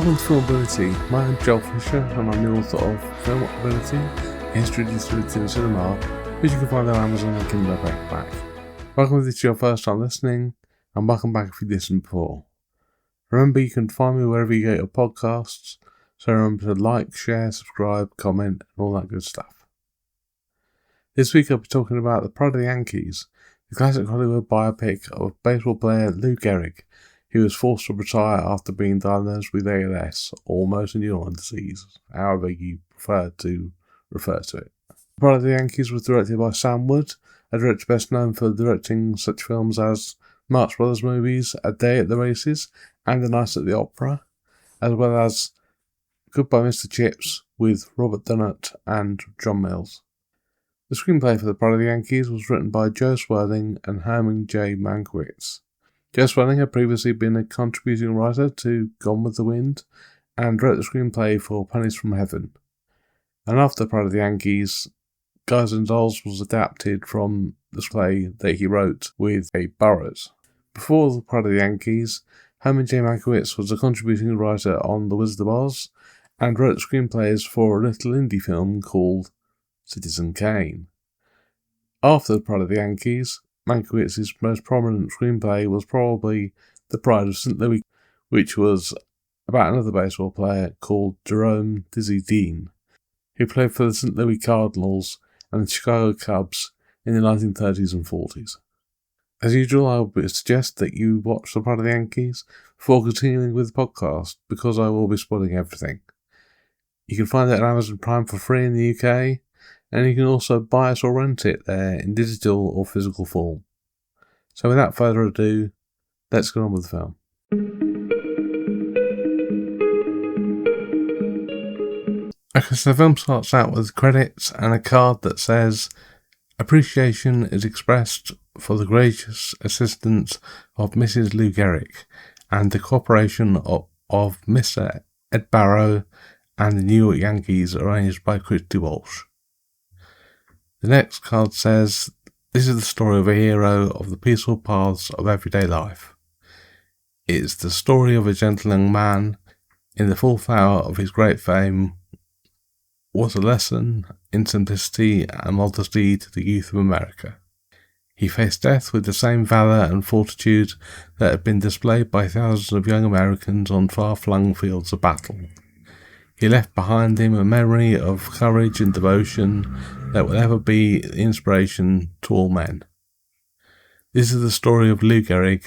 Welcome to Filmability. My name's Joel Fisher and I'm the author of Filmability, History Distributed in Cinema, which you can find on Amazon and Kindle paperback. Welcome if this is your first time listening, and welcome back if you listened before. Remember, you can find me wherever you get your podcasts, so remember to like, share, subscribe, comment, and all that good stuff. This week I'll be talking about The Pride of the Yankees, the classic Hollywood biopic of baseball player Lou Gehrig, who was forced to retire after being diagnosed with ALS, or motor neuron disease, however you prefer to refer to it. The Pride of the Yankees was directed by Sam Wood, a director best known for directing such films as Marx Brothers movies, A Day at the Races, and A Night at the Opera, as well as Goodbye Mr. Chips with Robert Dunnett and John Mills. The screenplay for The Pride of the Yankees was written by Joe Swerling and Herman J. Mankiewicz. Joe Swerling had previously been a contributing writer to Gone with the Wind and wrote the screenplay for Pennies from Heaven. And after The Pride of the Yankees, Guys and Dolls was adapted from the play that he wrote with A. Burroughs. Before The Pride of the Yankees, Herman J. Mankiewicz was a contributing writer on The Wizard of Oz and wrote screenplays for a little indie film called Citizen Kane. After The Pride of the Yankees, Mankiewicz's most prominent screenplay was probably The Pride of St. Louis, which was about another baseball player called Jerome Dizzy Dean, who played for the St. Louis Cardinals and the Chicago Cubs in the 1930s and 40s. As usual, I would suggest that you watch The Pride of the Yankees before continuing with the podcast, because I will be spoiling everything. You can find it on Amazon Prime for free in the UK, and you can also buy it or rent it there in digital or physical form. So without further ado, let's get on with the film. Okay, so the film starts out with credits and a card that says, "Appreciation is expressed for the gracious assistance of Mrs. Lou Gehrig and the cooperation of Mr. Ed Barrow and the New York Yankees arranged by Christy Walsh." The next card says, "This is the story of a hero of the peaceful paths of everyday life. It is the story of a gentle young man in the full flower of his great fame. What a lesson in simplicity and modesty to the youth of America. He faced death with the same valour and fortitude that had been displayed by thousands of young Americans on far-flung fields of battle. He left behind him a memory of courage and devotion that will ever be the inspiration to all men. This is the story of Lou Gehrig,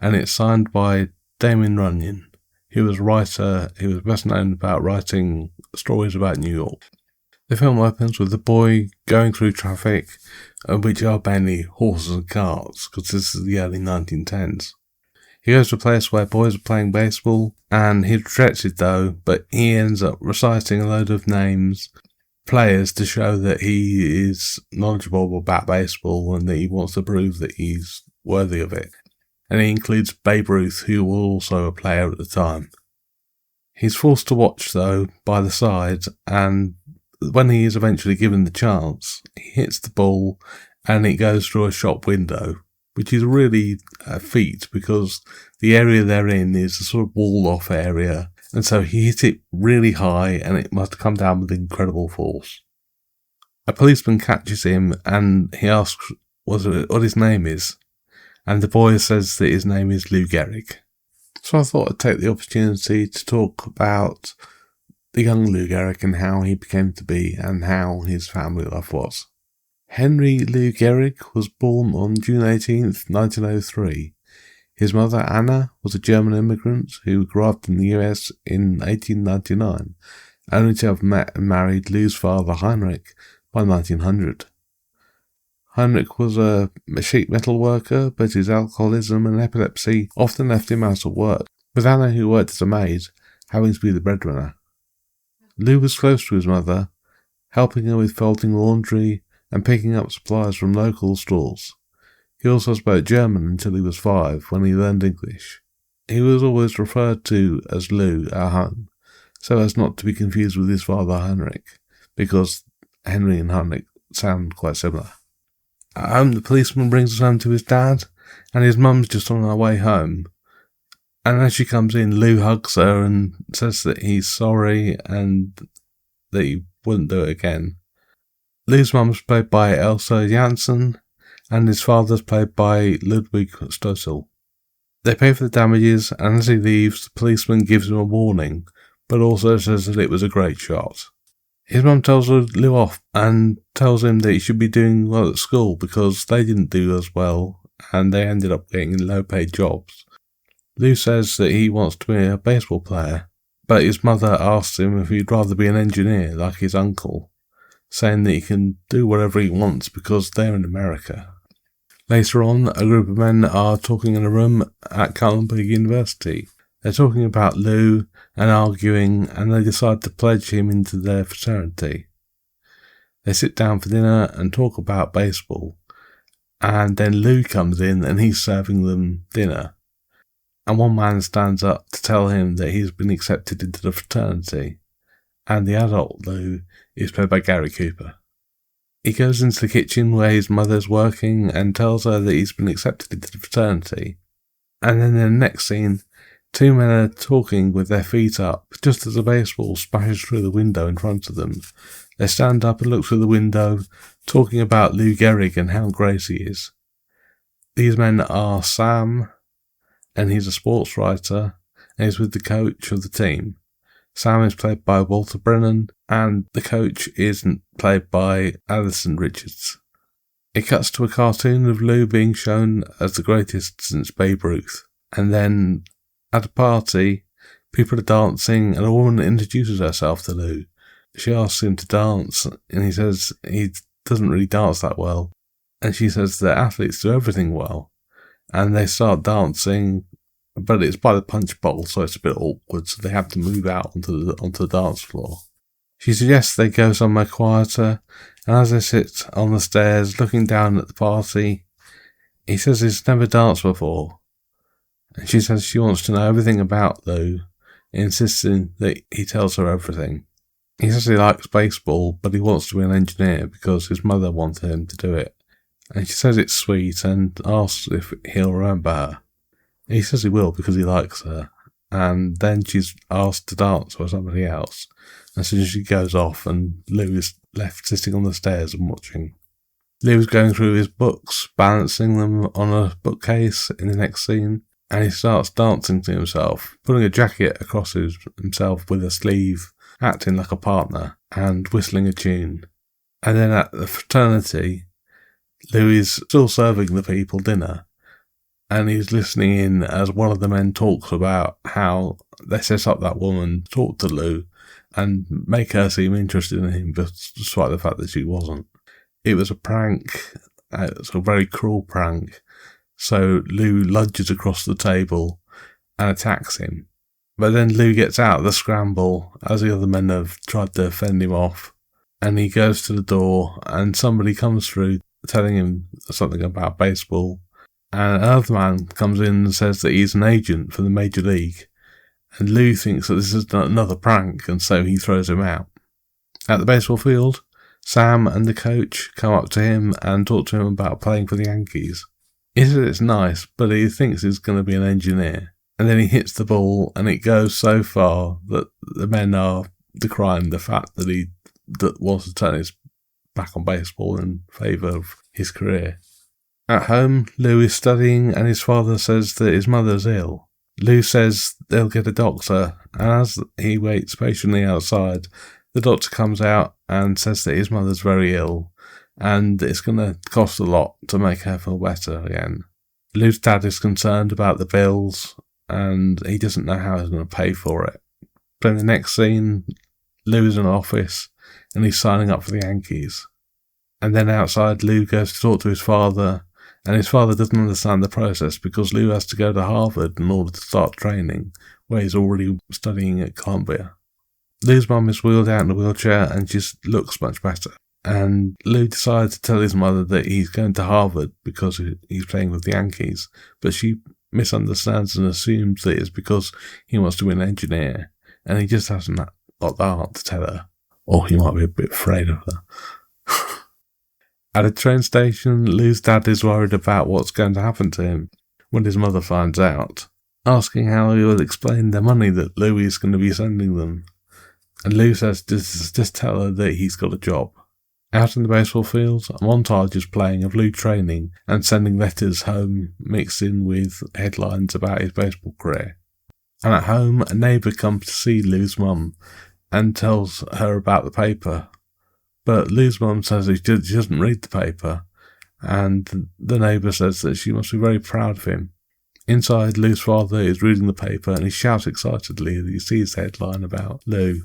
and it's signed by Damon Runyon, who was a writer who was best known about writing stories about New York." The film opens with the boy going through traffic, which are mainly horses and carts, because this is the early 1910s. He goes to a place where boys are playing baseball, and he's rejected though, but he ends up reciting a load of players to show that he is knowledgeable about baseball and that he wants to prove that he's worthy of it. And he includes Babe Ruth, who was also a player at the time. He's forced to watch though by the side, and when he is eventually given the chance, he hits the ball and it goes through a shop window, which is really a feat because the area they're in is a sort of walled-off area, and so he hit it really high and it must have come down with incredible force. A policeman catches him and he asks what his name is, and the boy says that his name is Lou Gehrig. So I thought I'd take the opportunity to talk about the young Lou Gehrig and how he became to be and how his family life was. Henry Lou Gehrig was born on June 18th, 1903. His mother, Anna, was a German immigrant who arrived in the US in 1899, only to have met and married Lou's father, Heinrich, by 1900. Heinrich was a sheet metal worker, but his alcoholism and epilepsy often left him out of work, with Anna, who worked as a maid, having to be the breadwinner. Lou was close to his mother, helping her with folding laundry and picking up supplies from local stores. He also spoke German until he was 5, when he learned English. He was always referred to as Lou at home, so as not to be confused with his father Heinrich, because Henry and Heinrich sound quite similar. At home, the policeman brings us home to his dad, and his mum's just on her way home, And as she comes in, Lou hugs her and says that he's sorry and that he wouldn't do it again. Lou's mum's played by Elsa Janssen, and his father's played by Ludwig Stossel. They pay for the damages, and as he leaves, the policeman gives him a warning, but also says that it was a great shot. His mum tells Lou off and tells him that he should be doing well at school because they didn't do as well and they ended up getting low-paid jobs. Lou says that he wants to be a baseball player, but his mother asks him if he'd rather be an engineer like his uncle, saying that he can do whatever he wants because they're in America. Later on, a group of men are talking in a room at Columbia University. They're talking about Lou and arguing, and they decide to pledge him into their fraternity. They sit down for dinner and talk about baseball, and then Lou comes in and he's serving them dinner. And one man stands up to tell him that he's been accepted into the fraternity, and the adult Lou is played by Gary Cooper. He goes into the kitchen where his mother's working and tells her that he's been accepted into the fraternity. And then in the next scene, two men are talking with their feet up, just as a baseball splashes through the window in front of them. They stand up and look through the window, talking about Lou Gehrig and how great he is. These men are Sam, and he's a sports writer, and he's with the coach of the team. Sam is played by Walter Brennan, and the coach is played by Alison Richards. It cuts to a cartoon of Lou being shown as the greatest since Babe Ruth, and then at a party, people are dancing and a woman introduces herself to Lou. She asks him to dance and he says he doesn't really dance that well. And she says that athletes do everything well. And they start dancing, but it's by the punch bowl, so it's a bit awkward, so they have to move out onto the dance floor. She suggests they go somewhere quieter, and as they sit on the stairs looking down at the party, he says he's never danced before. And she says she wants to know everything about Lou, insisting that he tells her everything. He says he likes baseball, but he wants to be an engineer because his mother wanted him to do it. And she says it's sweet and asks if he'll remember her. He says he will because he likes her. And then she's asked to dance with somebody else. And so she goes off and Lou is left sitting on the stairs and watching. Lou's going through his books, balancing them on a bookcase in the next scene. And he starts dancing to himself, putting a jacket across himself with a sleeve, acting like a partner, and whistling a tune. And then at the fraternity, Lou is still serving the people dinner, and he's listening in as one of the men talks about how they set up that woman to talk to Lou and make her seem interested in him despite the fact that she wasn't. It was a prank, it's a very cruel prank. So Lou lunges across the table and attacks him. But then Lou gets out of the scramble as the other men have tried to fend him off. And he goes to the door and somebody comes through telling him something about baseball. And another man comes in and says that he's an agent for the Major League. And Lou thinks that this is another prank and so he throws him out. At the baseball field, Sam and the coach come up to him and talk to him about playing for the Yankees. He says it's nice, but he thinks he's going to be an engineer. And then he hits the ball, and it goes so far that the men are decrying the fact that he wants to turn his back on baseball in favour of his career. At home, Lou is studying, and his father says that his mother's ill. Lou says they'll get a doctor, and as he waits patiently outside, the doctor comes out and says that his mother's very ill, and it's going to cost a lot to make her feel better again. Lou's dad is concerned about the bills, and he doesn't know how he's going to pay for it. But in the next scene, Lou is in an office, and he's signing up for the Yankees. And then outside, Lou goes to talk to his father, and his father doesn't understand the process because Lou has to go to Harvard in order to start training, where he's already studying at Columbia. Lou's mum is wheeled out in a wheelchair, and she looks much better. And Lou decides to tell his mother that he's going to Harvard because he's playing with the Yankees, but she misunderstands and assumes that it's because he wants to be an engineer, and he just hasn't got the heart to tell her, or he might be a bit afraid of her. At a train station, Lou's dad is worried about what's going to happen to him when his mother finds out. asking how he will explain the money that Louis is going to be sending them. And Lou says just tell her that he's got a job. Out in the baseball field, a montage is playing of Lou training and sending letters home mixed in with headlines about his baseball career. And at home, a neighbour comes to see Lou's mum and tells her about the paper. But Lou's mum says she doesn't read the paper, and the neighbour says that she must be very proud of him. Inside, Lou's father is reading the paper and he shouts excitedly as he sees the headline about Lou.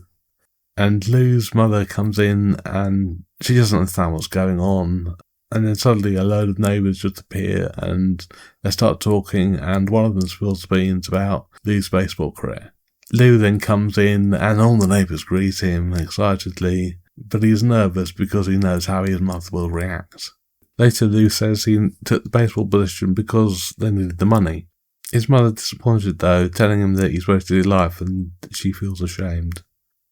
And Lou's mother comes in and she doesn't understand what's going on. And then suddenly a load of neighbours just appear and they start talking, and one of them spills the beans about Lou's baseball career. Lou then comes in and all the neighbours greet him excitedly, but he's nervous because he knows how his mother will react. Later, Lou says he took the baseball position because they needed the money. His mother disappointed though, telling him that he's wasted his life and she feels ashamed.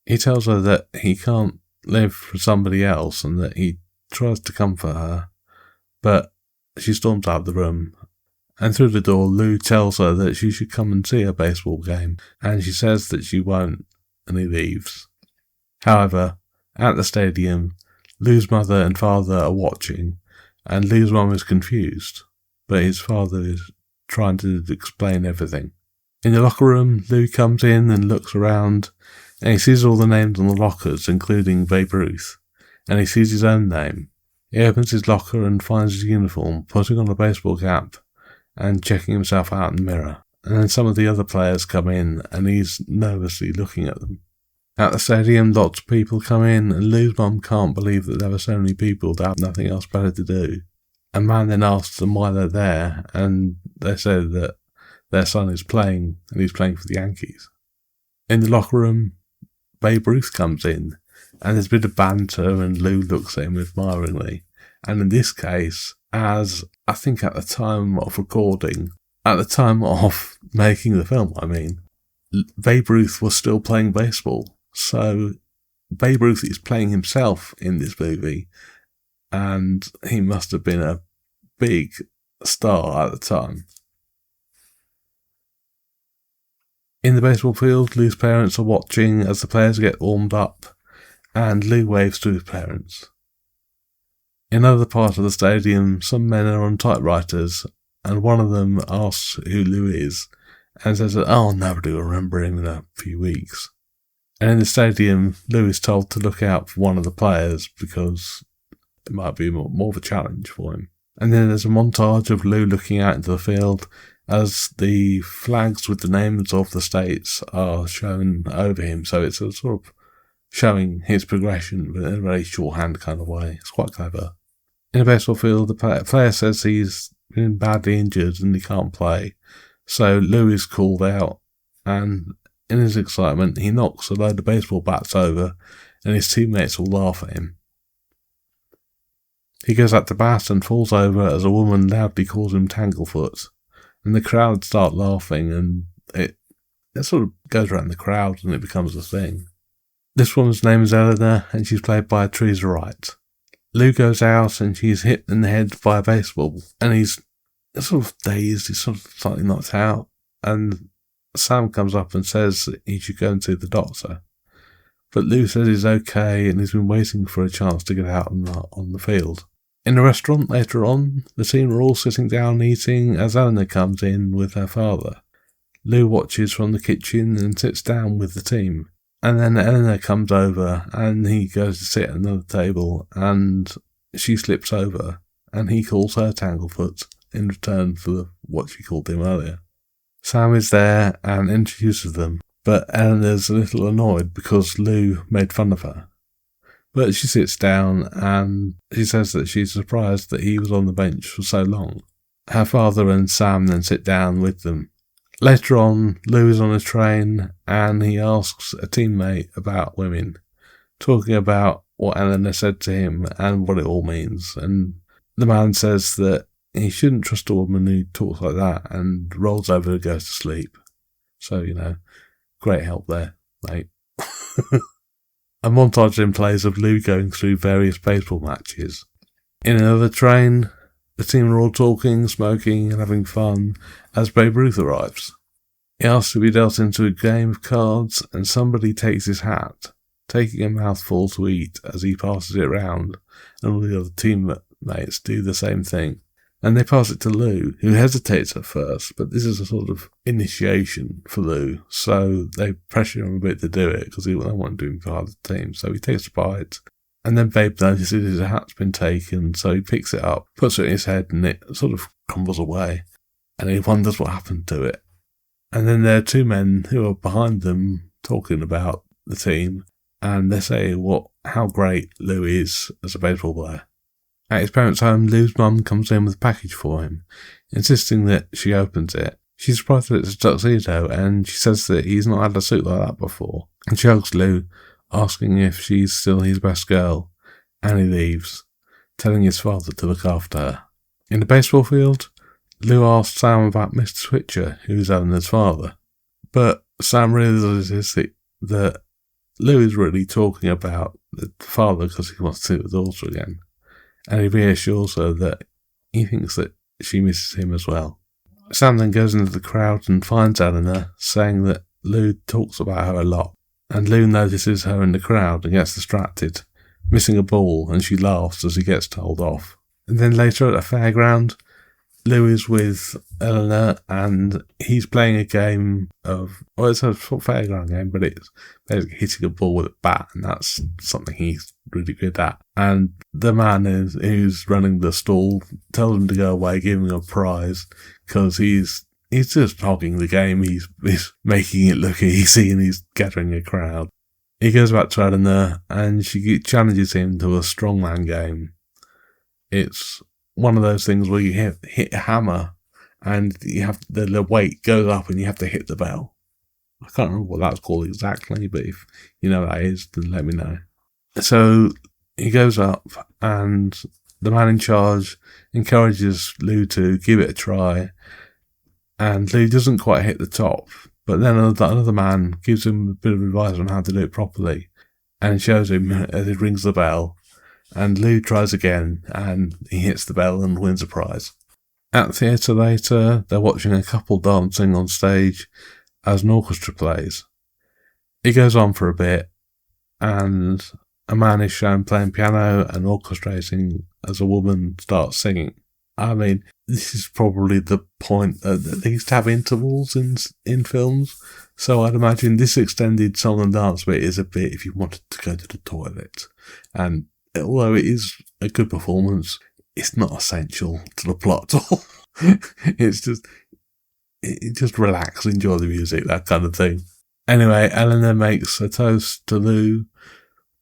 He tells her that he can't live for somebody else and that he tries to comfort her, but she storms out of the room. And through the door, Lou tells her that she should come and see a baseball game, and she says that she won't, and he leaves. However, at the stadium, Lou's mother and father are watching, and Lou's mum is confused, but his father is trying to explain everything. In the locker room, Lou comes in and looks around, and he sees all the names on the lockers, including Babe Ruth, and he sees his own name. He opens his locker and finds his uniform, putting on a baseball cap, and checking himself out in the mirror. And then some of the other players come in, and he's nervously looking at them. At the stadium, lots of people come in, and Lou's mum can't believe that there were so many people that have nothing else better to do. A man then asks them why they're there, and they say that their son is playing, and he's playing for the Yankees. In the locker room, Babe Ruth comes in, and there's a bit of banter, and Lou looks at him admiringly. And in this case, as I think at the time of making the film, Babe Ruth was still playing baseball. So Babe Ruth is playing himself in this movie, and he must have been a big star at the time. In the baseball field, Lou's parents are watching as the players get warmed up, and Lou waves to his parents. In another part of the stadium, some men are on typewriters, and one of them asks who Lou is, and says that, nobody will remember him in a few weeks. And in the stadium, Lou is told to look out for one of the players because it might be more of a challenge for him. And then there's a montage of Lou looking out into the field as the flags with the names of the states are shown over him. So it's a sort of showing his progression but in a very shorthand kind of way. It's quite clever. In a baseball field, the player says he's been badly injured and he can't play. So Lou is called out, and in his excitement, he knocks a load of baseball bats over, and his teammates all laugh at him. He goes out to bat and falls over as a woman loudly calls him Tanglefoot, and the crowd start laughing, and it sort of goes around the crowd and it becomes a thing. This woman's name is Eleanor, and she's played by Teresa Wright. Lou goes out and she's hit in the head by a baseball, and he's sort of dazed, he's sort of slightly knocked out, and Sam comes up and says that he should go and see the doctor. But Lou says he's okay and he's been waiting for a chance to get out on the field. In a restaurant later on, the team are all sitting down eating as Eleanor comes in with her father. Lou watches from the kitchen and sits down with the team. And then Eleanor comes over and he goes to sit at another table and she slips over and he calls her Tanglefoot in return for what she called him earlier. Sam is there and introduces them, but Eleanor's a little annoyed because Lou made fun of her. But she sits down and she says that she's surprised that he was on the bench for so long. Her father and Sam then sit down with them. Later on, Lou is on a train and he asks a teammate about women, talking about what Eleanor said to him and what it all means. And the man says that he shouldn't trust a woman who talks like that and rolls over and goes to sleep. So, great help there, mate. A montage then plays of Lou going through various baseball matches. In another train, the team are all talking, smoking and having fun as Babe Ruth arrives. He asks to be dealt into a game of cards, and somebody takes his hat, taking a mouthful to eat as he passes it round, and all the other teammates do the same thing. And they pass it to Lou, who hesitates at first, but this is a sort of initiation for Lou, so they pressure him a bit to do it, because they don't want to do him part of the team, so he takes a bite. And then Babe notices his hat's been taken, so he picks it up, puts it in his head, and it sort of crumbles away. And he wonders what happened to it. And then there are two men who are behind them talking about the team, and they say how great Lou is as a baseball player. At his parents' home, Lou's mum comes in with a package for him, insisting that she opens it. She's surprised that it's a tuxedo, and she says that he's not had a suit like that before. And she hugs Lou, asking if she's still his best girl, and he leaves, telling his father to look after her. In the baseball field, Lou asks Sam about Mr. Switcher, who's Eleanor's father, but Sam realises that Lou is really talking about the father because he wants to see the daughter again, and he reassures her that he thinks that she misses him as well. Sam then goes into the crowd and finds Eleanor, saying that Lou talks about her a lot, and Lou notices her in the crowd and gets distracted, missing a ball, and she laughs as he gets told off. And then later at a fairground, Lou is with Eleanor, and he's playing a game of, it's a fairground game, but it's basically hitting a ball with a bat, and that's something he's really good at. And the man who's running the stall tells him to go away, giving him a prize, because he's just hogging the game. He's making it look easy, and he's gathering a crowd. He goes back to Eleanor, and she challenges him to a strongman game. It's one of those things where you hit a hammer, and you have the weight goes up, and you have to hit the bell. I can't remember what that's called exactly, but if you know what that is, then let me know. So he goes up, and the man in charge encourages Lou to give it a try, and Lou doesn't quite hit the top, but then another man gives him a bit of advice on how to do it properly, and shows him as he rings the bell, and Lou tries again, and he hits the bell and wins a prize. At the theatre later, they're watching a couple dancing on stage as an orchestra plays. It goes on for a bit, and a man is shown playing piano and orchestrating as a woman starts singing. I mean, this is probably the point that they used to have intervals in films, so I'd imagine this extended song and dance bit is a bit if you wanted to go to the toilet. And although it is a good performance, it's not essential to the plot at all. It's just relax, enjoy the music, that kind of thing. Anyway, Eleanor makes a toast to Lou,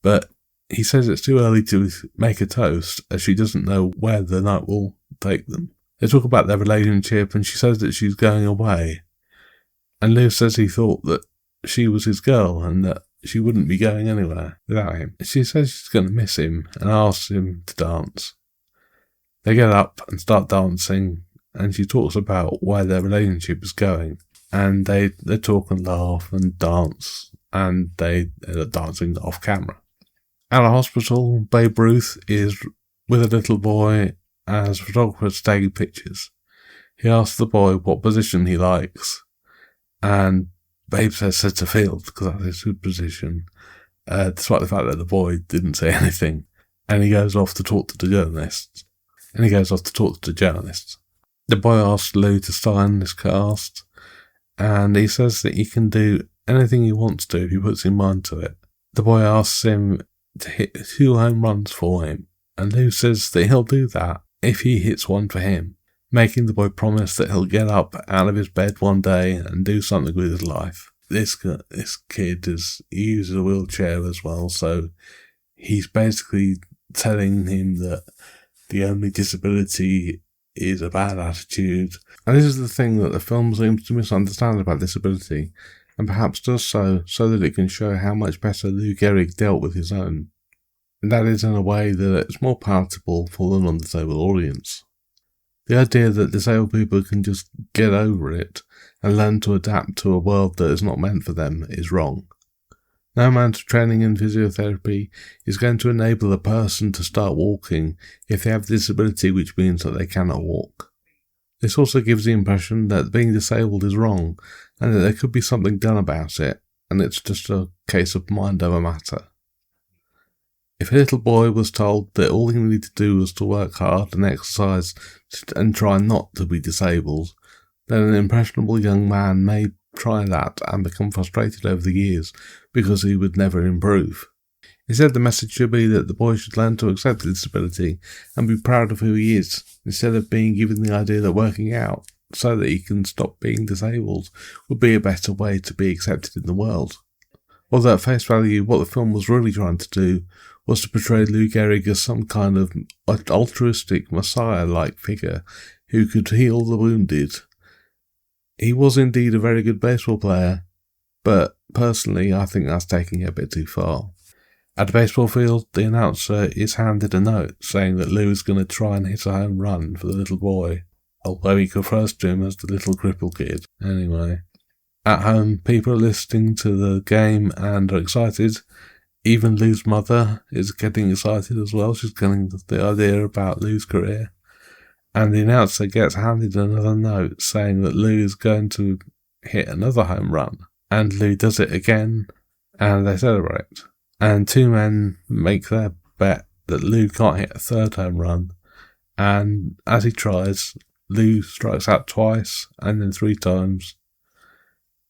but he says it's too early to make a toast, as she doesn't know where the night will take them. They talk about their relationship, and she says that she's going away. And Lou says he thought that she was his girl, and that she wouldn't be going anywhere without him. She says she's going to miss him, and asks him to dance. They get up and start dancing, and she talks about where their relationship is going. And they talk and laugh and dance, and they end up dancing off camera. At a hospital, Babe Ruth is with a little boy as photographers taking pictures. He asks the boy what position he likes, and Babe says centre field because that's his good position, despite the fact that the boy didn't say anything. And he goes off to talk to the journalists. The boy asks Lou to sign this cast, and he says that he can do anything he wants to if he puts his mind to it. The boy asks him to hit 2 home runs for him, and Lou says that he'll do that if he hits one for him, making the boy promise that he'll get up out of his bed one day and do something with his life. This kid he uses a wheelchair as well, so he's basically telling him that the only disability is a bad attitude. And this is the thing that the film seems to misunderstand about disability, and perhaps does so that it can show how much better Lou Gehrig dealt with his own. And that is in a way that it's more palatable for the non-disabled audience. The idea that disabled people can just get over it and learn to adapt to a world that is not meant for them is wrong. No amount of training in physiotherapy is going to enable a person to start walking if they have a disability which means that they cannot walk. This also gives the impression that being disabled is wrong, and that there could be something done about it, and it's just a case of mind over matter. If a little boy was told that all he needed to do was to work hard and exercise and try not to be disabled, then an impressionable young man may try that and become frustrated over the years because he would never improve. Instead, the message should be that the boy should learn to accept his disability and be proud of who he is, instead of being given the idea that working out so that he can stop being disabled would be a better way to be accepted in the world. Although at face value, what the film was really trying to do was to portray Lou Gehrig as some kind of altruistic messiah-like figure who could heal the wounded. He was indeed a very good baseball player, but personally I think that's taking it a bit too far. At the baseball field, the announcer is handed a note saying that Lou is going to try and hit a home run for the little boy, although he refers to him as the little cripple kid. Anyway, at home, people are listening to the game and are excited. Even Lou's mother is getting excited as well. She's getting the idea about Lou's career. And the announcer gets handed another note saying that Lou is going to hit another home run. And Lou does it again, and they celebrate. And two men make their bet that Lou can't hit a third home run. And as he tries, Lou strikes out twice and then 3 times.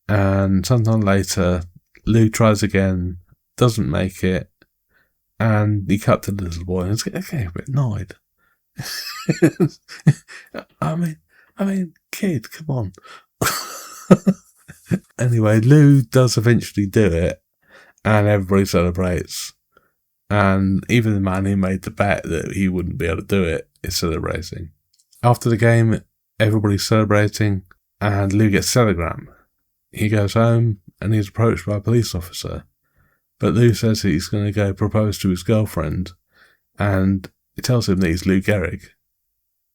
And sometime later, Lou tries again, doesn't make it, and he cut to the little boy and he's getting a bit annoyed. I mean, kid, come on. Anyway, Lou does eventually do it, and everybody celebrates. And even the man who made the bet that he wouldn't be able to do it is celebrating. After the game, everybody's celebrating, and Lou gets a telegram. He goes home, and he's approached by a police officer. But Lou says that he's going to go propose to his girlfriend, and it tells him that he's Lou Gehrig.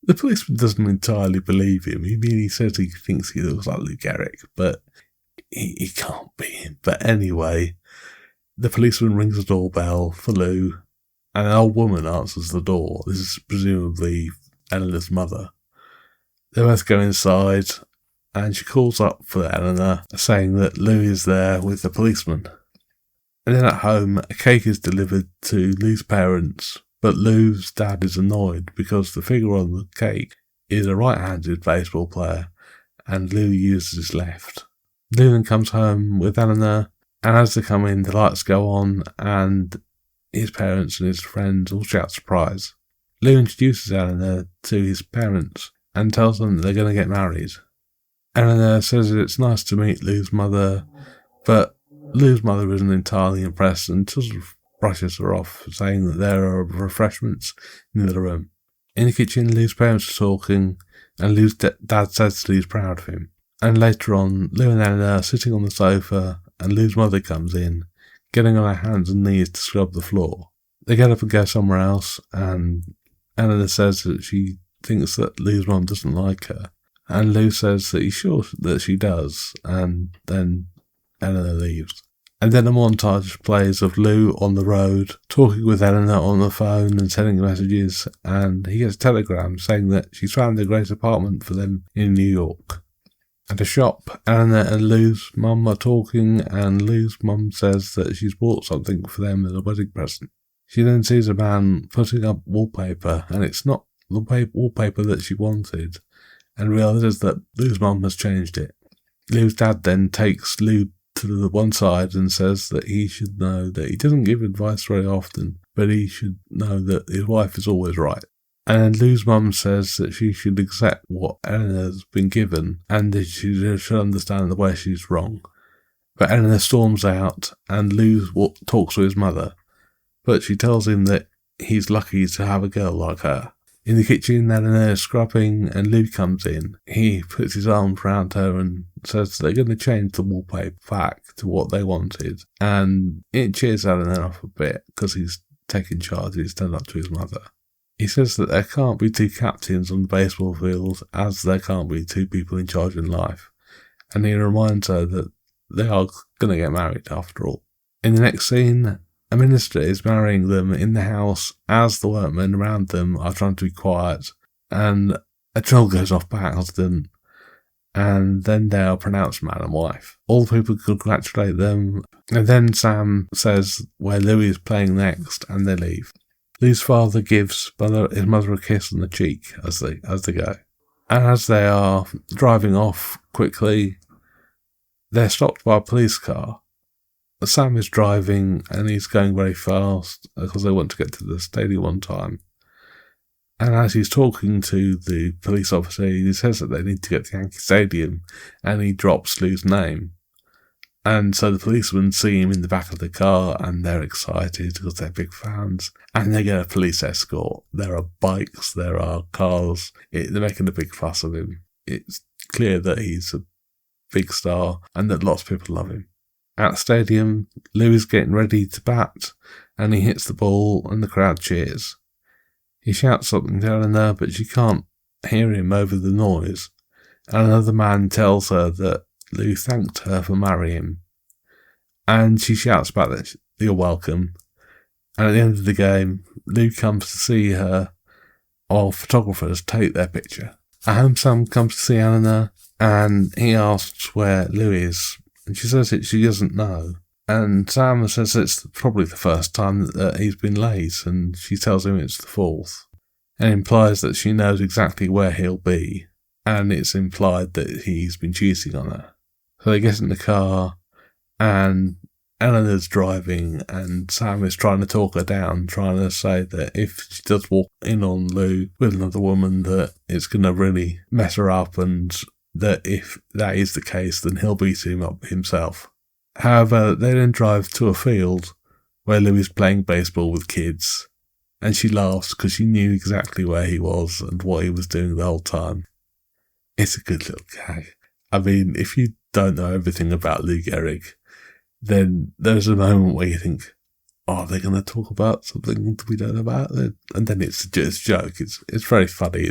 The policeman doesn't entirely believe him. He says he thinks he looks like Lou Gehrig, but he can't be him. But anyway, the policeman rings the doorbell for Lou, and an old woman answers the door. This is presumably Eleanor's mother. They both go inside, and she calls up for Eleanor, saying that Lou is there with the policeman. And then at home, a cake is delivered to Lou's parents, but Lou's dad is annoyed because the figure on the cake is a right-handed baseball player, and Lou uses his left. Lou then comes home with Eleanor, and as they come in, the lights go on, and his parents and his friends all shout surprise. Lou introduces Eleanor to his parents and tells them that they're going to get married. Eleanor says that it's nice to meet Lou's mother, but Lou's mother isn't entirely impressed and sort of brushes her off, saying that there are refreshments in the room. In the kitchen, Lou's parents are talking, and Lou's dad says that he's proud of him. And later on, Lou and Eleanor are sitting on the sofa, and Lou's mother comes in, getting on her hands and knees to scrub the floor. They get up and go somewhere else, and Eleanor says that she thinks that Lou's mum doesn't like her. And Lou says that he's sure that she does, and then Eleanor leaves. And then a montage plays of Lou on the road, talking with Eleanor on the phone and sending messages, and he gets a telegram saying that she's found a great apartment for them in New York. At a shop, Eleanor and Lou's mum are talking, and Lou's mum says that she's bought something for them as a wedding present. She then sees a man putting up wallpaper, and it's not the wallpaper that she wanted, and realises that Lou's mum has changed it. Lou's dad then takes Lou to the one side and says that he should know that he doesn't give advice very often, but he should know that his wife is always right. And Lou's mum says that she should accept what Eleanor's been given, and that she should understand the way she's wrong. But Eleanor storms out, and Lou talks to his mother, but she tells him that he's lucky to have a girl like her. In the kitchen, Eleanor is scrubbing, and Lou comes in. He puts his arms around her and says they're going to change the wallpaper back to what they wanted. And it cheers Eleanor up a bit, because he's taken charge, he's turned up to his mother. He says that there can't be 2 captains on the baseball field, as there can't be 2 people in charge in life. And he reminds her that they are going to get married after all. In the next scene, a minister is marrying them in the house as the workmen around them are trying to be quiet, and a drill goes off by accident, and then they are pronounced man and wife. All the people congratulate them, and then Sam says where Louis is playing next, and they leave. Lou's father gives his mother a kiss on the cheek as they go. And as they are driving off quickly, they're stopped by a police car. Sam is driving and he's going very fast because they want to get to the stadium on time. And as he's talking to the police officer, he says that they need to get to Yankee Stadium, and he drops Lou's name. And so the policemen see him in the back of the car, and they're excited because they're big fans. And they get a police escort. There are bikes, there are cars. They're making a big fuss of him. It's clear that he's a big star and that lots of people love him. At the stadium, Lou is getting ready to bat, and he hits the ball, and the crowd cheers. He shouts something to Eleanor, but she can't hear him over the noise. And another man tells her that Lou thanked her for marrying him. And she shouts back that you're welcome. And at the end of the game, Lou comes to see her, while photographers take their picture. At home, Sam comes to see Eleanor, and he asks where Lou is. And she says that she doesn't know. And Sam says it's probably the first time that he's been late, and she tells him it's the fourth. And implies that she knows exactly where he'll be, and it's implied that he's been cheating on her. So they get in the car, and Eleanor's driving, and Sam is trying to talk her down, trying to say that if she does walk in on Lou with another woman, that it's going to really mess her up, and that if that is the case, then he'll beat him up himself. However, they then drive to a field where Lou is playing baseball with kids, and she laughs because she knew exactly where he was and what he was doing the whole time. It's a good little gag. I mean, if you don't know everything about Lou Gehrig, then there's a moment where you think, are they going to talk about something we don't know about? And then it's just a joke. It's very funny.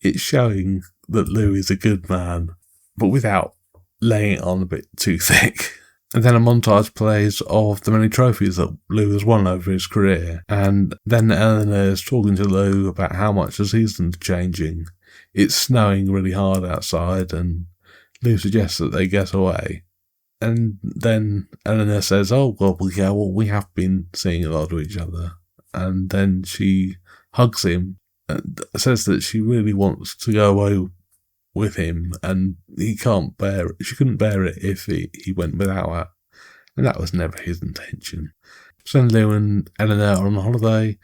It's showing that Lou is a good man, but without laying it on a bit too thick. And then a montage plays of the many trophies that Lou has won over his career. And then Eleanor is talking to Lou about how much the season's changing. It's snowing really hard outside, and Lou suggests that they get away. And then Eleanor says, oh, well, yeah, well, we have been seeing a lot of each other. And then she hugs him and says that she really wants to go away with him, and she couldn't bear it if he went without her. And that was never his intention. So then Lou and Eleanor are on holiday,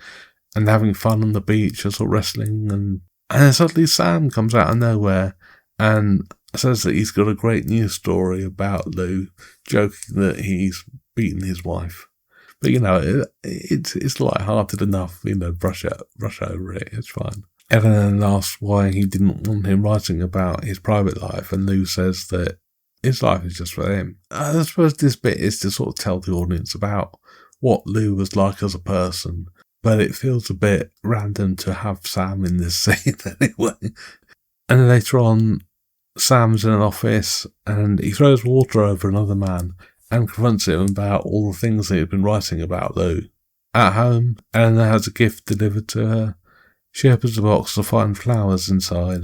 and they're having fun on the beach, sort of wrestling, and then suddenly Sam comes out of nowhere and says that he's got a great news story about Lou, joking that he's beaten his wife. But, it's light-hearted enough, brush over it, it's fine. Eleanor asks why he didn't want him writing about his private life, and Lou says that his life is just for him. I suppose this bit is to sort of tell the audience about what Lou was like as a person, but it feels a bit random to have Sam in this scene anyway. And then later on, Sam's in an office, and he throws water over another man and confronts him about all the things that he'd been writing about Lou. At home, Eleanor has a gift delivered to her. She opens the box to find flowers inside,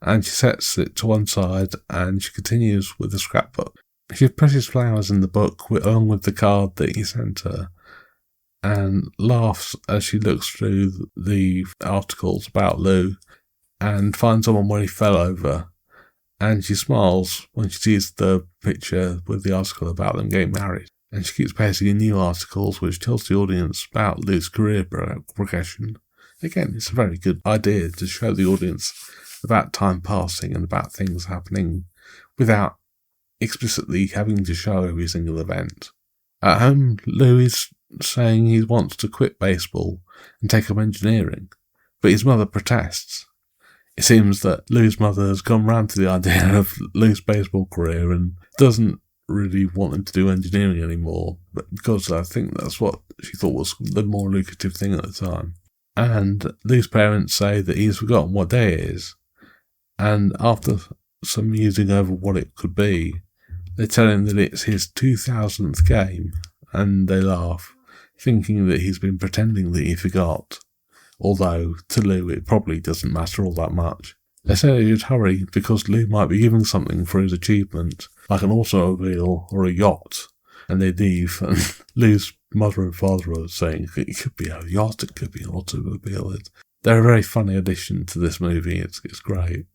and she sets it to one side, and she continues with the scrapbook. She presses flowers in the book along with the card that he sent her, and laughs as she looks through the articles about Lou and finds someone where he fell over. And she smiles when she sees the picture with the article about them getting married. And she keeps pasting in new articles which tells the audience about Lou's career progression. Again, it's a very good idea to show the audience about time passing and about things happening without explicitly having to show every single event. At home, Lou is saying he wants to quit baseball and take up engineering, but his mother protests. It seems that Lou's mother has gone round to the idea of Lou's baseball career and doesn't really want him to do engineering anymore, but because I think that's what she thought was the more lucrative thing at the time. And Lou's parents say that he's forgotten what day it is, and after some musing over what it could be, they tell him that it's his 2000th game, and they laugh, thinking that he's been pretending that he forgot. Although, to Lou, it probably doesn't matter all that much. They say they should hurry because Lou might be giving something for his achievement, like an automobile or a yacht, and they leave, and Lou's mother and father are saying it could be a yacht, it could be an automobile. They're a very funny addition to this movie, it's great.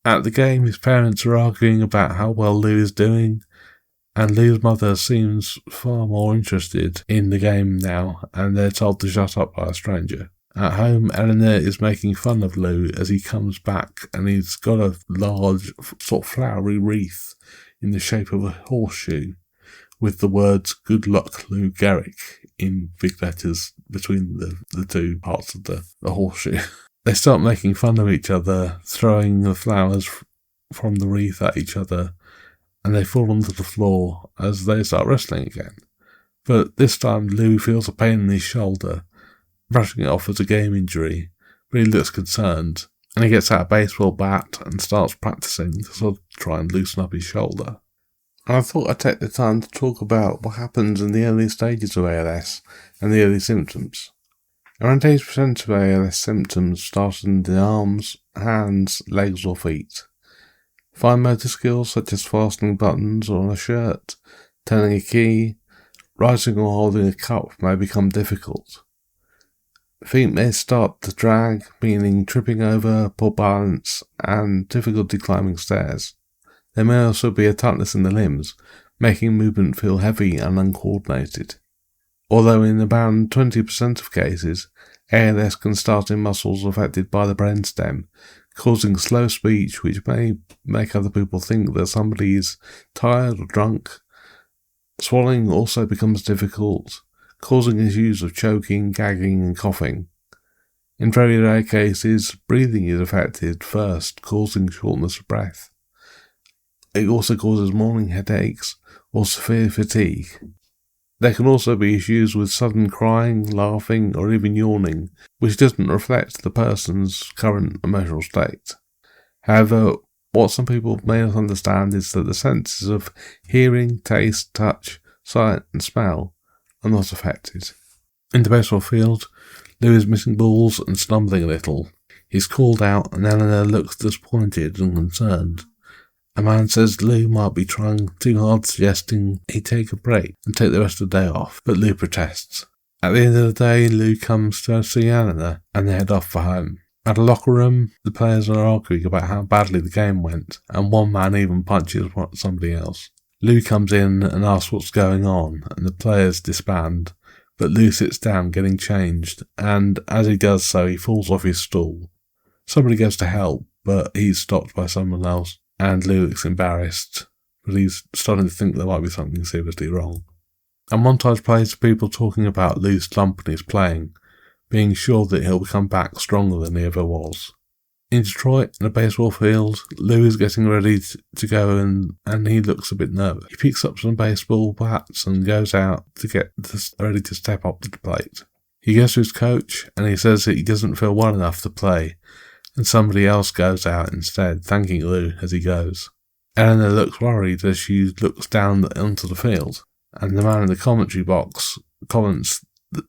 At the game, his parents are arguing about how well Lou is doing, and Lou's mother seems far more interested in the game now, and they're told to shut up by a stranger. At home, Eleanor is making fun of Lou as he comes back, and he's got a large, sort of flowery wreath in the shape of a horseshoe, with the words "Good luck, Lou Gehrig" in big letters between the two parts of the horseshoe. They start making fun of each other, throwing the flowers from the wreath at each other, and they fall onto the floor as they start wrestling again. But this time Lou feels a pain in his shoulder, brushing it off as a game injury, but he looks concerned, and he gets out a baseball bat and starts practicing to sort of try and loosen up his shoulder. And I thought I'd take the time to talk about what happens in the early stages of ALS and the early symptoms. Around 80% of ALS symptoms start in the arms, hands, legs or feet. Fine motor skills such as fastening buttons on a shirt, turning a key, rising or holding a cup may become difficult. Feet may start to drag, meaning tripping over, poor balance, and difficulty climbing stairs. There may also be a tightness in the limbs, making movement feel heavy and uncoordinated. Although in about 20% of cases, ALS can start in muscles affected by the brainstem, causing slow speech which may make other people think that somebody is tired or drunk. Swallowing also becomes difficult, causing issues of choking, gagging and coughing. In very rare cases, breathing is affected first, causing shortness of breath. It also causes morning headaches or severe fatigue. There can also be issues with sudden crying, laughing, or even yawning, which doesn't reflect the person's current emotional state. However, what some people may not understand is that the senses of hearing, taste, touch, sight, and smell are not affected. In the baseball field, Lou is missing balls and stumbling a little. He's called out, and Eleanor looks disappointed and concerned. A man says Lou might be trying too hard, suggesting he take a break and take the rest of the day off, but Lou protests. At the end of the day, Lou comes to see Eleanor, and they head off for home. At a locker room, the players are arguing about how badly the game went, and one man even punches somebody else. Lou comes in and asks what's going on, and the players disband, but Lou sits down getting changed, and as he does so, he falls off his stool. Somebody goes to help, but he's stopped by someone else. And Lou looks embarrassed, but he's starting to think there might be something seriously wrong. A montage plays of people talking about Lou's slump and his playing, being sure that he'll come back stronger than he ever was. In Detroit, in a baseball field, Lou is getting ready to go and he looks a bit nervous. He picks up some baseball bats and goes out to get ready to step up to the plate. He goes to his coach and he says that he doesn't feel well enough to play, and somebody else goes out instead, thanking Lou as he goes. Eleanor looks worried as she looks down onto the field, and the man in the commentary box comments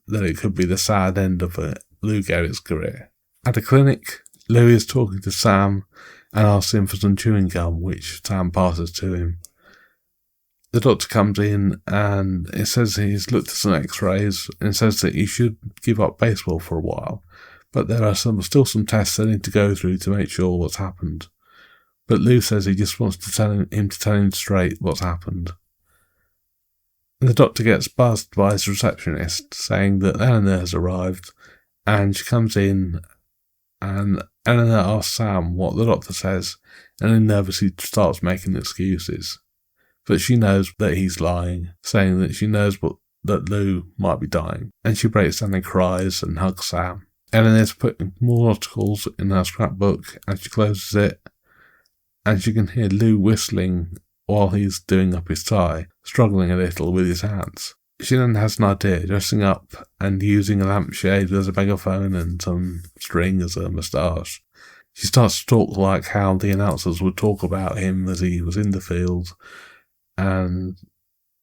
that it could be the sad end of Lou Gehrig's career. At a clinic, Lou is talking to Sam and asks him for some chewing gum, which Sam passes to him. The doctor comes in and it says he's looked at some x-rays and says that he should give up baseball for a while. But there are still some tests they need to go through to make sure what's happened. But Lou says he just wants to tell him straight what's happened. The doctor gets buzzed by his receptionist, saying that Eleanor has arrived, and she comes in, and Eleanor asks Sam what the doctor says, and then nervously starts making excuses. But she knows that he's lying, saying that she knows that Lou might be dying, and she breaks down and cries and hugs Sam. Eleanor's putting more articles in her scrapbook as she closes it, and she can hear Lou whistling while he's doing up his tie, struggling a little with his hands. She then has an idea, dressing up and using a lampshade as a megaphone and some string as a moustache. She starts to talk like how the announcers would talk about him as he was in the field, and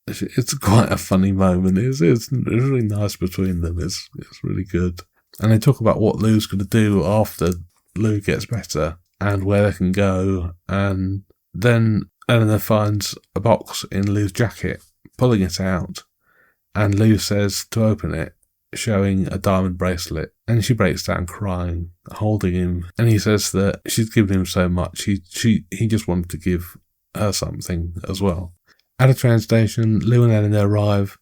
it's quite a funny moment. It's really nice between them. It's really good. And they talk about what Lou's going to do after Lou gets better. and where they can go, and then Eleanor finds a box in Lou's jacket, pulling it out, and Lou says to open it, showing a diamond bracelet, and she breaks down crying, holding him, and he says that she's given him so much, he just wanted to give her something as well. At a train station, Lou and Eleanor arrive,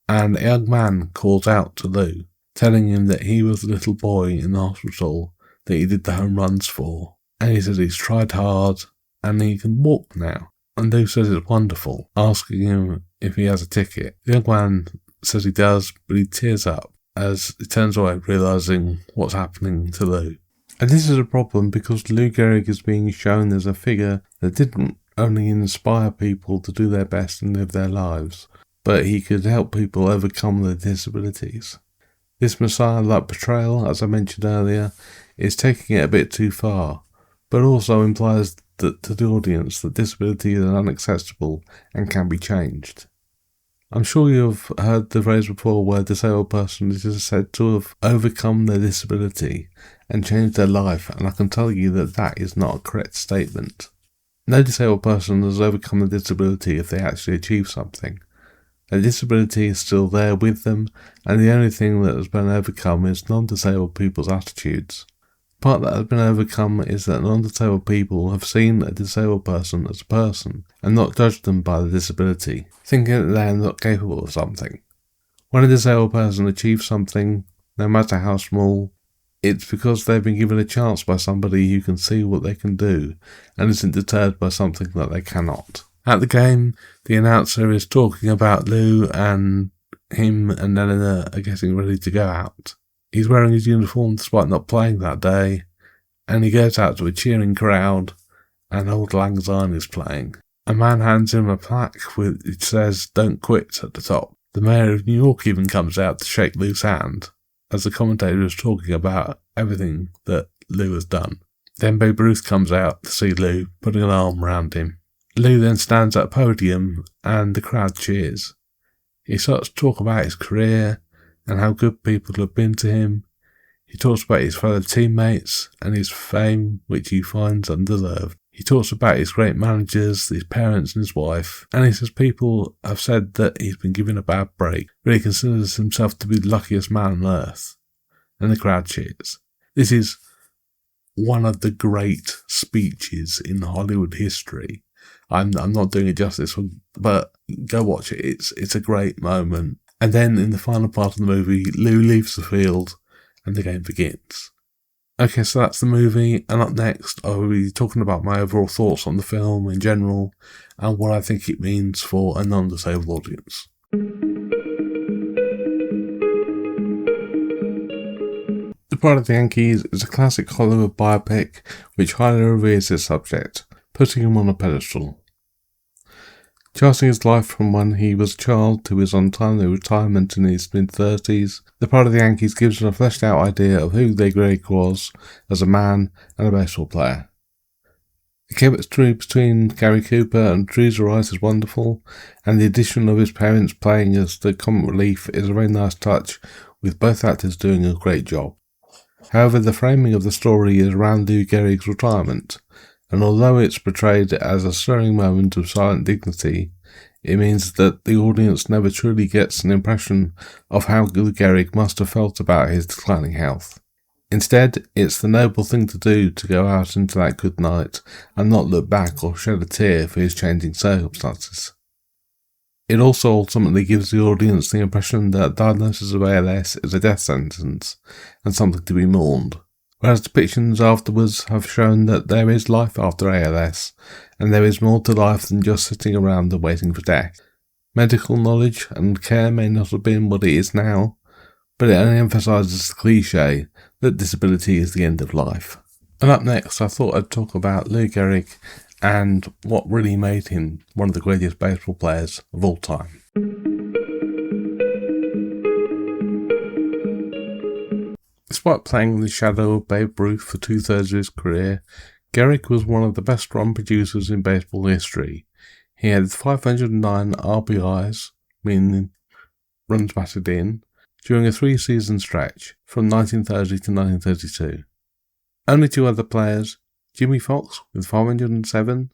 and a young man calls out to Lou, telling him that he was the little boy in the hospital that he did the home runs for, and he says he's tried hard, and he can walk now. And Lou says it's wonderful, asking him if he has a ticket. The young man says he does, but he tears up as he turns away, realising what's happening to Lou. And this is a problem because Lou Gehrig is being shown as a figure that didn't only inspire people to do their best and live their lives, but he could help people overcome their disabilities. This Messiah-like portrayal, as I mentioned earlier, is taking it a bit too far, but also implies that to the audience that disability is unacceptable and can be changed. I'm sure you've heard the phrase before where a disabled person is said to have overcome their disability and changed their life, and I can tell you that that is not a correct statement. No disabled person has overcome the disability if they actually achieve something. Their disability is still there with them, and the only thing that has been overcome is non-disabled people's attitudes. The part that has been overcome is that non-disabled people have seen a disabled person as a person and not judged them by the disability, thinking that they are not capable of something. When a disabled person achieves something, no matter how small, it's because they've been given a chance by somebody who can see what they can do and isn't deterred by something that they cannot. At the game, the announcer is talking about Lou, and him and Eleanor are getting ready to go out. He's wearing his uniform despite not playing that day, and he goes out to a cheering crowd, and Old Lang Syne is playing. A man hands him a plaque which says "Don't Quit" at the top. The mayor of New York even comes out to shake Lou's hand, as the commentator is talking about everything that Lou has done. Then Babe Ruth comes out to see Lou, putting an arm around him. Lou then stands at a podium, and the crowd cheers. He starts to talk about his career, and how good people have been to him. He talks about his fellow teammates and his fame, which he finds undeserved. He talks about his great managers, his parents and his wife, and he says people have said that he's been given a bad break, but he considers himself to be the luckiest man on earth. And the crowd cheers. This is one of the great speeches in Hollywood history. I'm not doing it justice, but go watch it. It's a great moment. And then in the final part of the movie, Lou leaves the field and the game begins. Okay, so that's the movie, and up next I will be talking about my overall thoughts on the film in general and what I think it means for a non-disabled audience. The Pride of the Yankees is a classic Hollywood biopic which highly reveres its subject, putting him on a pedestal. Charting his life from when he was a child to his untimely retirement in his mid-30s, The Pride of the Yankees gives us a fleshed-out idea of who Lou Gehrig was as a man and a baseball player. The chemistry between Gary Cooper and Teresa Rice is wonderful, and the addition of his parents playing as the comic relief is a very nice touch, with both actors doing a great job. However, the framing of the story is around Lou Gehrig's retirement, and although it's portrayed as a stirring moment of silent dignity, it means that the audience never truly gets an impression of how Lou Gehrig must have felt about his declining health. Instead, it's the noble thing to do to go out into that good night and not look back or shed a tear for his changing circumstances. It also ultimately gives the audience the impression that a diagnosis of ALS is a death sentence and something to be mourned, whereas depictions afterwards have shown that there is life after ALS, and there is more to life than just sitting around and waiting for death. Medical knowledge and care may not have been what it is now, but it only emphasises the cliché that disability is the end of life. And up next, I thought I'd talk about Lou Gehrig and what really made him one of the greatest baseball players of all time. Despite playing in the shadow of Babe Ruth for two-thirds of his career, Gehrig was one of the best run producers in baseball history. He had 509 RBIs, meaning runs batted in, during a 3-season stretch from 1930 to 1932. Only two other players, Jimmy Fox with 507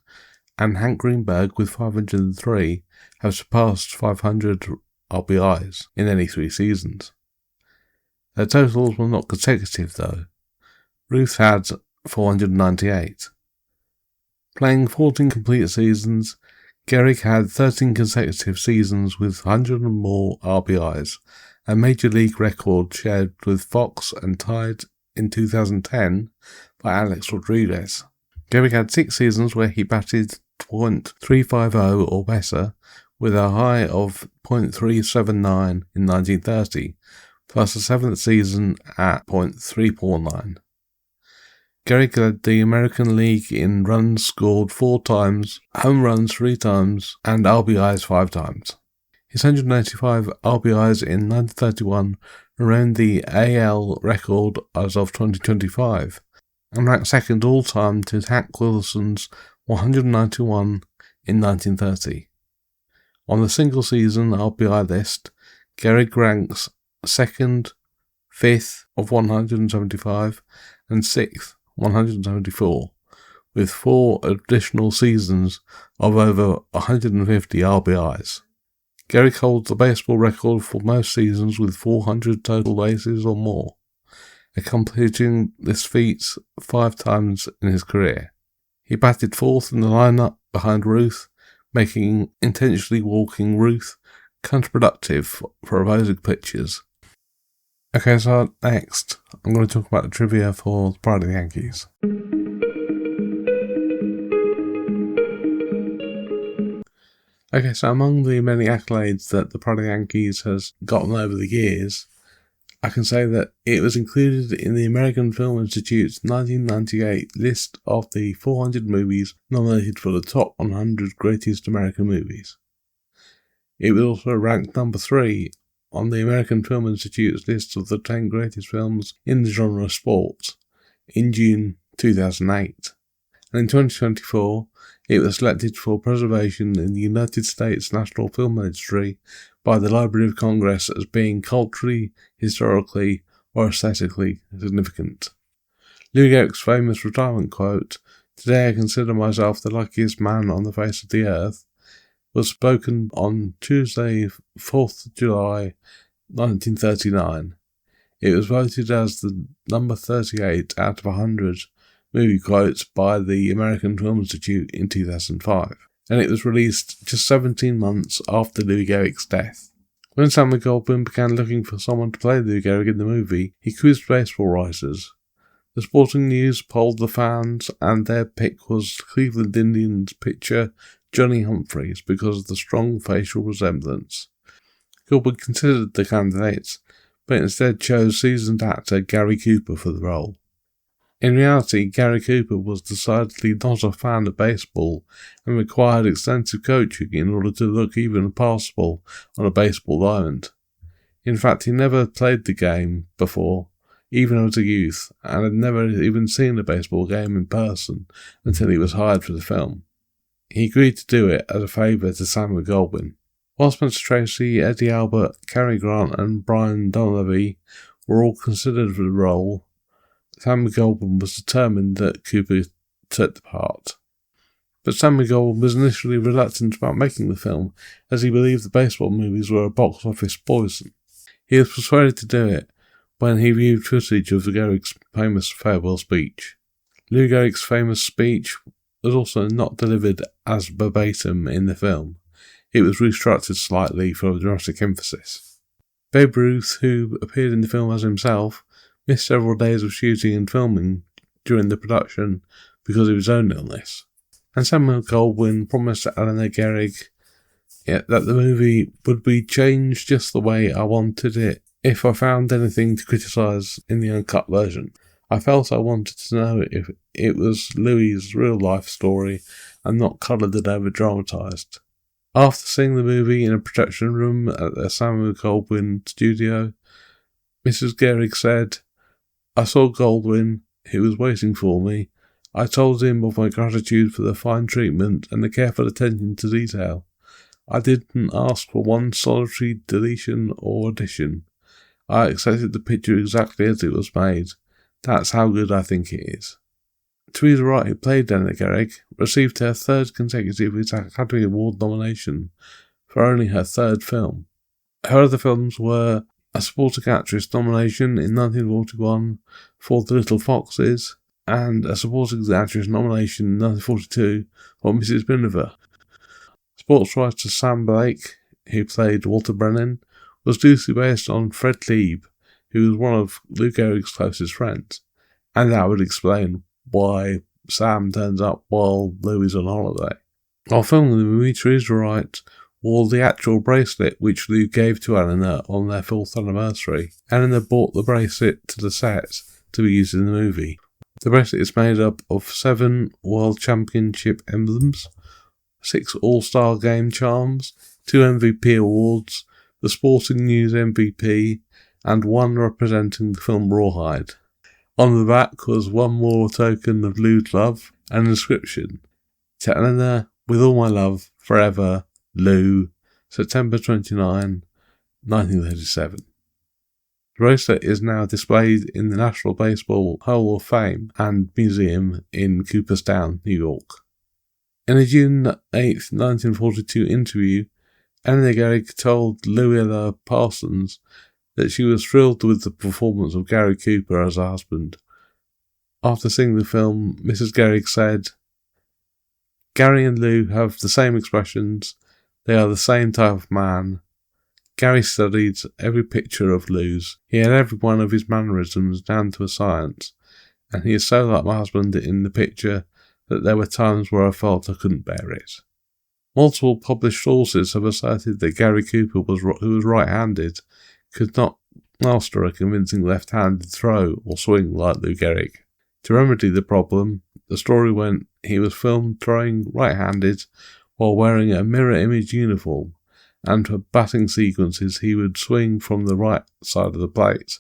and Hank Greenberg with 503 have surpassed 500 RBIs in any 3 seasons. Their totals were not consecutive though. Ruth had 498. Playing 14 complete seasons, Gehrig had 13 consecutive seasons with 100 and more RBIs, a major league record shared with Fox and tied in 2010 by Alex Rodriguez. Gehrig had 6 seasons where he batted .350 or better, with a high of .379 in 1930, plus a 7th season at .349. Gehrig led the American League in runs scored 4 times, home runs 3 times, and RBIs 5 times. His 185 RBIs in 1931 remained the AL record as of 2025, and ranked second all-time to Hank Wilson's 191 in 1930. On the single-season RBI list, Gehrig ranks 2nd, 5th of 175, and 6th, 174, with 4 additional seasons of over 150 RBIs. Gehrig holds the baseball record for most seasons with 400 total bases or more, accomplishing this feat 5 times in his career. He batted 4th in the lineup behind Ruth, making intentionally walking Ruth counterproductive for opposing pitchers. Okay, so next, I'm going to talk about the trivia for the Pride of the Yankees. Okay, so among the many accolades that the Pride of the Yankees has gotten over the years, I can say that it was included in the American Film Institute's 1998 list of the 400 movies nominated for the top 100 greatest American movies. It was also ranked number 3 on the American Film Institute's list of the 10 greatest films in the genre of sports in June 2008. And in 2024, it was selected for preservation in the United States National Film Registry by the Library of Congress as being culturally, historically, or aesthetically significant. Lou Gehrig's famous retirement quote, "Today I consider myself the luckiest man on the face of the earth," was spoken on Tuesday, 4th July 1939. It was voted as the number 38 out of 100 movie quotes by the American Film Institute in 2005, and it was released just 17 months after Lou Gehrig's death. When Samuel Goldwyn began looking for someone to play Lou Gehrig in the movie, he quizzed baseball writers. The Sporting News polled the fans, and their pick was Cleveland Indians pitcher Johnny Humphreys because of the strong facial resemblance. Goldwyn considered the candidates, but instead chose seasoned actor Gary Cooper for the role. In reality, Gary Cooper was decidedly not a fan of baseball and required extensive coaching in order to look even passable on a baseball diamond. In fact, he never played the game before, even as a youth, and had never even seen a baseball game in person until he was hired for the film. He agreed to do it as a favour to Samuel Goldwyn. While Spencer Tracy, Eddie Albert, Cary Grant and Brian Donlevy were all considered for the role, Samuel Goldwyn was determined that Cooper took the part. But Samuel Goldwyn was initially reluctant about making the film, as he believed the baseball movies were a box office poison. He was persuaded to do it when he viewed footage of Gehrig's famous farewell speech. Lou Gehrig's famous speech was also not delivered as verbatim in the film. It was restructured slightly for a dramatic emphasis. Babe Ruth, who appeared in the film as himself, missed several days of shooting and filming during the production because of his own illness. And Samuel Goldwyn promised Eleanor Gehrig that the movie would be changed just the way I wanted it if I found anything to criticise in the uncut version. I felt I wanted to know if it was Louis' real-life story and not coloured and over-dramatised. After seeing the movie in a projection room at the Samuel Goldwyn studio, Mrs. Gehrig said, "I saw Goldwyn, who was waiting for me. I told him of my gratitude for the fine treatment and the careful attention to detail. I didn't ask for one solitary deletion or addition. I accepted the picture exactly as it was made. That's how good I think it is." Teresa Wright, who played Lou Gehrig, received her third consecutive Academy Award nomination for only her third film. Her other films were a supporting actress nomination in 1941 for The Little Foxes, and a supporting actress nomination in 1942 for Mrs. Miniver. Sports writer Sam Blake, who played Walter Brennan, was loosely based on Fred Lieb, who was one of Lou Gehrig's closest friends, and that would explain why Sam turns up while Lou is on holiday. While filming the movie, Teresa Wright wore the actual bracelet which Lou gave to Eleanor on their 4th anniversary. Eleanor brought the bracelet to the set to be used in the movie. The bracelet is made up of 7 World Championship emblems, 6 All-Star Game charms, 2 MVP awards, the Sporting News MVP, and 1 representing the film Rawhide. On the back was one more token of Lou's love, and an inscription: "To Eleanor, with all my love, forever, Lou, September 29, 1937. The bracelet is now displayed in the National Baseball Hall of Fame and Museum in Cooperstown, New York. In a June 8, 1942 interview, Eleanor Gehrig told Louisa Parsons that she was thrilled with the performance of Gary Cooper as her husband. After seeing the film, Mrs. Gehrig said, "Gary and Lou have the same expressions. They are the same type of man. Gary studied every picture of Lou's. He had every one of his mannerisms down to a science, and he is so like my husband in the picture that there were times where I felt I couldn't bear it." Multiple published sources have asserted that Gary Cooper, who was right-handed, could not master a convincing left-handed throw or swing like Lou Gehrig. To remedy the problem, the story went he was filmed throwing right-handed while wearing a mirror image uniform, and for batting sequences he would swing from the right side of the plate,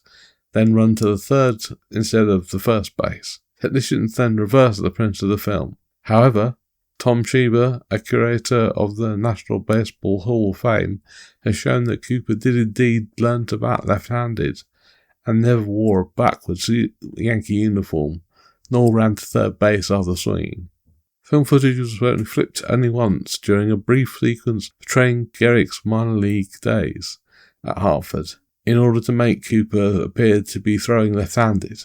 then run to the third instead of the first base. Technicians then reversed the print of the film. However, Tom Schieber, a curator of the National Baseball Hall of Fame, has shown that Cooper did indeed learn to bat left-handed, and never wore a backwards Yankee uniform, nor ran to third base after swinging. Film footage was only flipped only once during a brief sequence portraying Gehrig's minor league days at Hartford, in order to make Cooper appear to be throwing left-handed.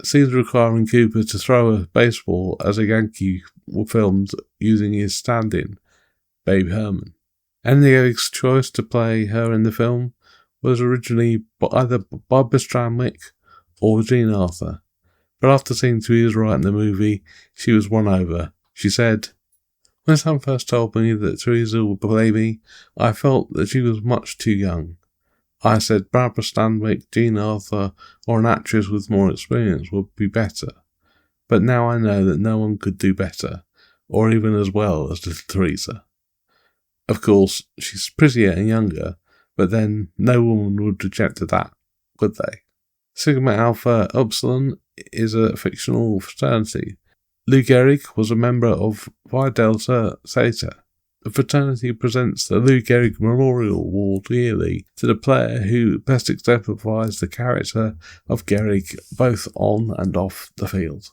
Scenes requiring Cooper to throw a baseball as a Yankee were filmed using his stand-in, Babe Herman. Eleanor Gehrig's choice to play her in the film was originally either Barbara Stanwyck or Jean Arthur, but after seeing Teresa Wright in the movie, she was won over. She said, "When Sam first told me that Teresa would play me, I felt that she was much too young. I said Barbara Stanwyck, Jean Arthur, or an actress with more experience would be better. But now I know that no one could do better, or even as well as little Teresa. Of course, she's prettier and younger, but then no woman would object to that, would they?" Sigma Alpha Upsilon is a fictional fraternity. Lou Gehrig was a member of Phi Delta Theta. The fraternity presents the Lou Gehrig Memorial Award yearly to the player who best exemplifies the character of Gehrig both on and off the field.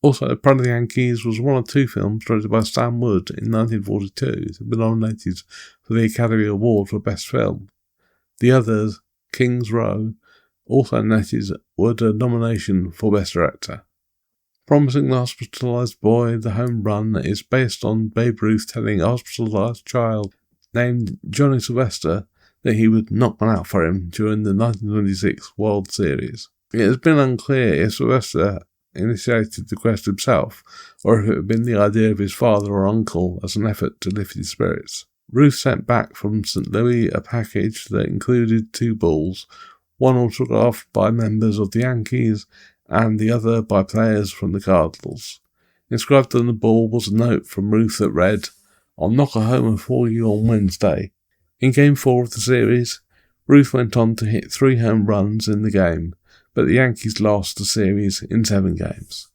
Also, Pride of the Yankees was one of 2 films directed by Stan Wood in 1942 to be nominated for the Academy Award for Best Film. The others, King's Row, also netted Wood a nomination for Best Director. Promising the Hospitalized Boy, the home run, is based on Babe Ruth telling a hospitalized child named Johnny Sylvester that he would knock one out for him during the 1926 World Series. It has been unclear if Sylvester initiated the quest himself, or if it had been the idea of his father or uncle as an effort to lift his spirits. Ruth sent back from St. Louis a package that included 2 balls, one autographed by members of the Yankees and the other by players from the Cardinals. Inscribed on the ball was a note from Ruth that read, "I'll knock a homer for you on Wednesday." In Game 4 of the series, Ruth went on to hit 3 home runs in the game, but the Yankees lost the series in 7 games.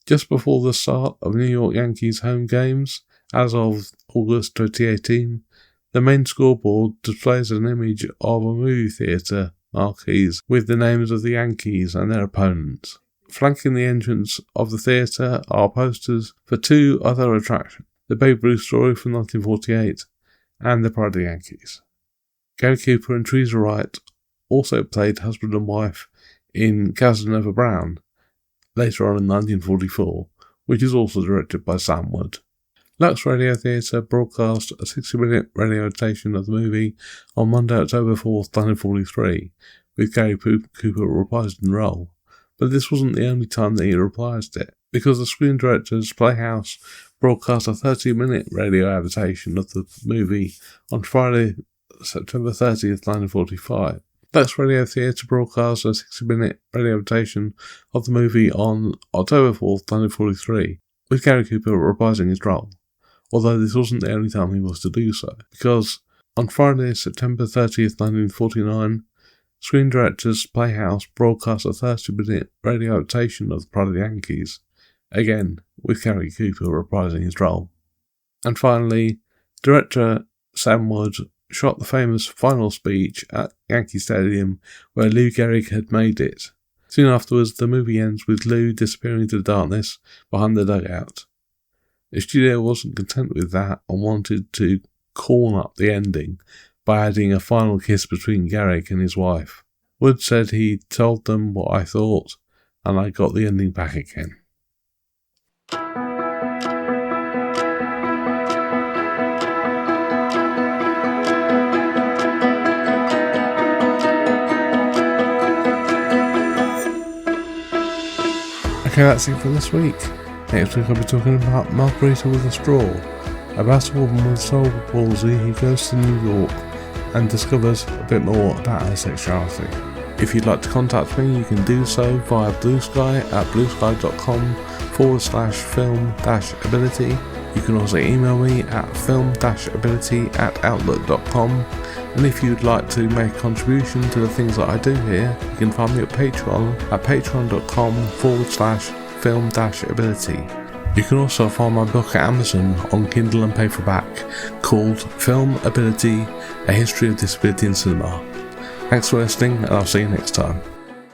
Just before the start of New York Yankees home games, as of August 2018, the main scoreboard displays an image of a movie theatre marquees with the names of the Yankees and their opponents. Flanking the entrance of the theatre are posters for two other attractions, the Babe Ruth story from 1948 and the Pride of the Yankees. Gary Cooper and Teresa Wright also played husband and wife in Casanova Brown, later on in 1944, which is also directed by Sam Wood. Lux Radio Theatre broadcast a 60-minute radio adaptation of the movie on Monday, October 4th, 1943, with Gary Cooper reprising the role. But this wasn't the only time that he reprised it, because the Screen Directors Playhouse broadcast a 30-minute radio adaptation of the movie on Friday, September 30th, 1945. Lux Radio Theatre broadcast a 60-minute radio adaptation of the movie on October 4th, 1943, with Gary Cooper reprising his role, although this wasn't the only time he was to do so, because on Friday, September 30th, 1949, Screen Directors Playhouse broadcast a 30-minute radio adaptation of the Pride of the Yankees, again with Gary Cooper reprising his role. And finally, director Sam Wood shot the famous final speech at Yankee Stadium where Lou Gehrig had made it. Soon afterwards, the movie ends with Lou disappearing into the darkness behind the dugout. The studio wasn't content with that and wanted to corn up the ending by adding a final kiss between Gehrig and his wife. Wood said he told them what I thought, and I got the ending back again. Okay, that's it for this week. Next week I'll be talking about Margarita with a Straw, about a woman with cerebral palsy who goes to New York and discovers a bit more about her sexuality. If you'd like to contact me, you can do so via Bluesky at bluesky.com/film-ability. You can also email me at film-ability@outlook.com. And if you'd like to make a contribution to the things that I do here, you can find me at Patreon at patreon.com/film-ability. You can also find my book at Amazon on Kindle and paperback called Filmability, A History of Disability in Cinema. Thanks for listening, and I'll see you next time.